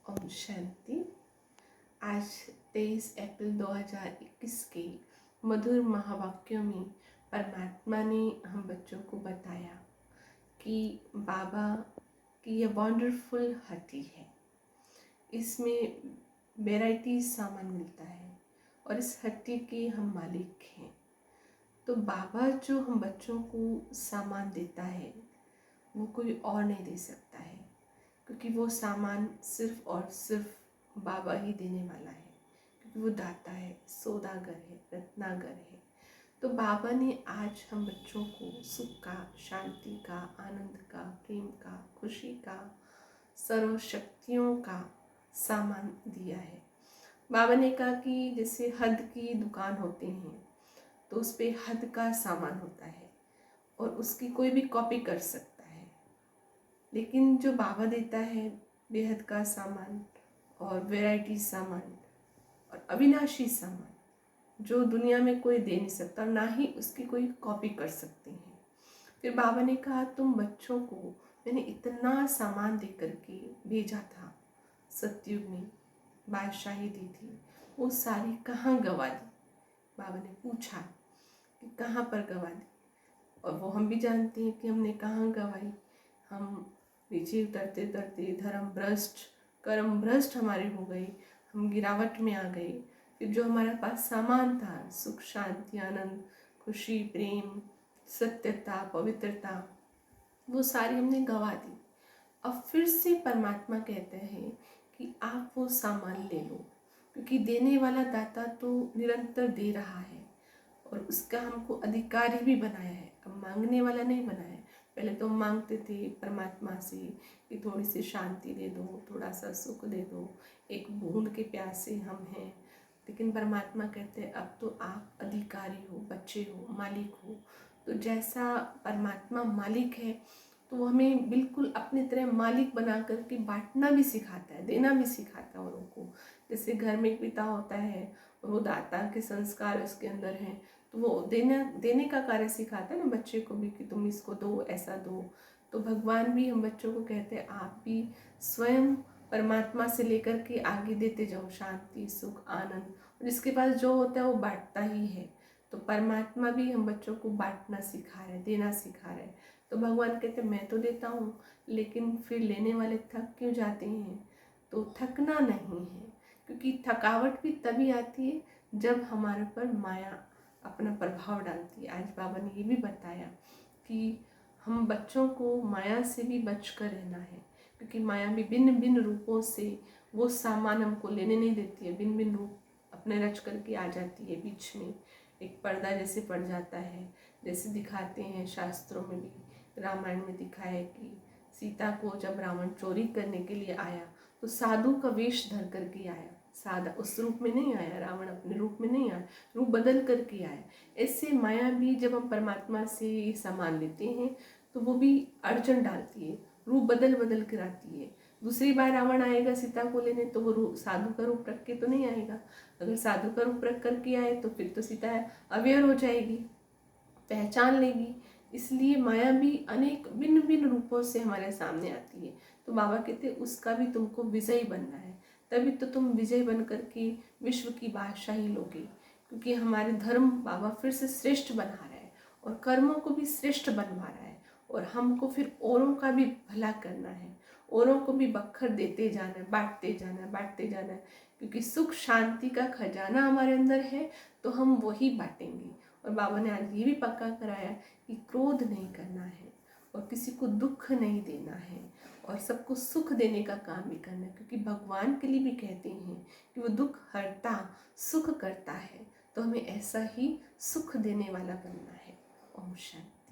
ओम शांति। आज 23 अप्रैल 2021 के मधुर महावाक्यों में परमात्मा ने हम बच्चों को बताया कि बाबा की यह वंडरफुल हट्टी है, इसमें वेराइटी सामान मिलता है और इस हट्टी के हम मालिक हैं। तो बाबा जो हम बच्चों को सामान देता है वो कोई और नहीं दे सकता है, क्योंकि वो सामान सिर्फ और सिर्फ बाबा ही देने वाला है, क्योंकि वो दाता है, सौदागर है, रत्नागर है। तो बाबा ने आज हम बच्चों को सुख का, शांति का, आनंद का, प्रेम का, खुशी का, सर्वशक्तियों का सामान दिया है। बाबा ने कहा कि जैसे हद की दुकान होते हैं तो उस पर हद का सामान होता है और उसकी कोई भी कॉपी कर सकता है, लेकिन जो बाबा देता है बेहद का सामान और वैरायटी सामान और अविनाशी सामान जो दुनिया में कोई दे नहीं सकता, ना ही उसकी कोई कॉपी कर सकते हैं। फिर बाबा ने कहा तुम बच्चों को मैंने इतना सामान दे करके भेजा था, सतयुग में बादशाही दी थी, वो सारी कहाँ गवा दी। बाबा ने पूछा कि कहाँ पर गवा दी, और वो हम भी जानते हैं कि हमने कहाँ गवाई। हम नीचे उतरते उतरते धर्म भ्रष्ट, कर्म भ्रष्ट हमारे हो गए, हम गिरावट में आ गए। फिर जो हमारे पास सामान था, सुख, शांति, आनंद, खुशी, प्रेम, सत्यता, पवित्रता, वो सारी हमने गवा दी। अब फिर से परमात्मा कहते हैं कि आप वो सामान ले लो, क्योंकि देने वाला दाता तो निरंतर दे रहा है और उसका हमको अधिकारी भी बनाया है। अब मांगने वाला नहीं बनाया है। पहले तो मांगते थे परमात्मा से कि थोड़ी सी शांति दे दो, थोड़ा सा सुख दे दो, एक बूंद के प्यासे हम हैं। लेकिन परमात्मा कहते हैं अब तो आप अधिकारी हो, बच्चे हो, मालिक हो। तो जैसा परमात्मा मालिक है तो वो हमें बिल्कुल अपनी तरह मालिक बना करके बांटना भी सिखाता है, देना भी सिखाता है औरों को। जैसे घर में एक पिता होता है और वो दाता के संस्कार उसके अंदर हैं, तो वो देने का कार्य सिखाता है ना बच्चे को भी कि तुम इसको दो, ऐसा दो। तो भगवान भी हम बच्चों को कहते हैं आप भी स्वयं परमात्मा से लेकर के आगे देते जाओ, शांति, सुख, आनंद। और जिसके पास जो होता है वो बांटता ही है। तो परमात्मा भी हम बच्चों को बांटना सिखा रहे, देना सिखा रहे। तो भगवान कहते मैं तो देता हूँ, लेकिन फिर लेने वाले थक क्यों जाते हैं। तो थकना नहीं है, क्योंकि थकावट भी तभी आती है जब हमारे ऊपर माया अपना प्रभाव डालती है। आज बाबा ने ये भी बताया कि हम बच्चों को माया से भी बच कर रहना है, क्योंकि माया भी भिन्न भिन्न रूपों से वो सामान हमको लेने नहीं देती है। भिन्न भिन्न रूप अपने रच करके आ जाती है, बीच में एक पर्दा जैसे पड़ जाता है। जैसे दिखाते हैं शास्त्रों में भी, रामायण में दिखाया है कि सीता को जब रावण चोरी करने के लिए आया तो साधु का वेश धर करके आया। सादा उस रूप में नहीं आया, रावण अपने रूप में नहीं आया, रूप बदल करके आया। ऐसे माया भी जब हम परमात्मा से सामान लेते हैं तो वो भी अड़चन डालती है, रूप बदल बदल कर आती है। दूसरी बार रावण आएगा सीता को लेने तो वो साधु का रूप रख के तो नहीं आएगा। अगर साधु का रूप रख करके आए तो फिर तो सीता अवेयर हो जाएगी, पहचान लेगी। इसलिए माया भी अनेक भिन्न भिन्न रूपों से हमारे सामने आती है। तो बाबा कहते हैं उसका भी तुमको विजयी बनना है, तभी तो तुम विजय बन करके विश्व की बादशाही लोगे। क्योंकि हमारे धर्म बाबा फिर से श्रेष्ठ बना रहा है और कर्मों को भी श्रेष्ठ बनवा रहा है, और हमको फिर औरों का भी भला करना है, औरों को भी बखर देते जाना है, बांटते जाना है, बांटते जाना है। क्योंकि सुख शांति का खजाना हमारे अंदर है तो हम वही बांटेंगे। और बाबा ने आज ये भी पक्का कराया कि क्रोध नहीं करना है और किसी को दुख नहीं देना है और सबको सुख देने का काम भी करना है, क्योंकि भगवान के लिए भी कहते हैं कि वो दुख हरता सुख करता है। तो हमें ऐसा ही सुख देने वाला बनना है। ओम शांति।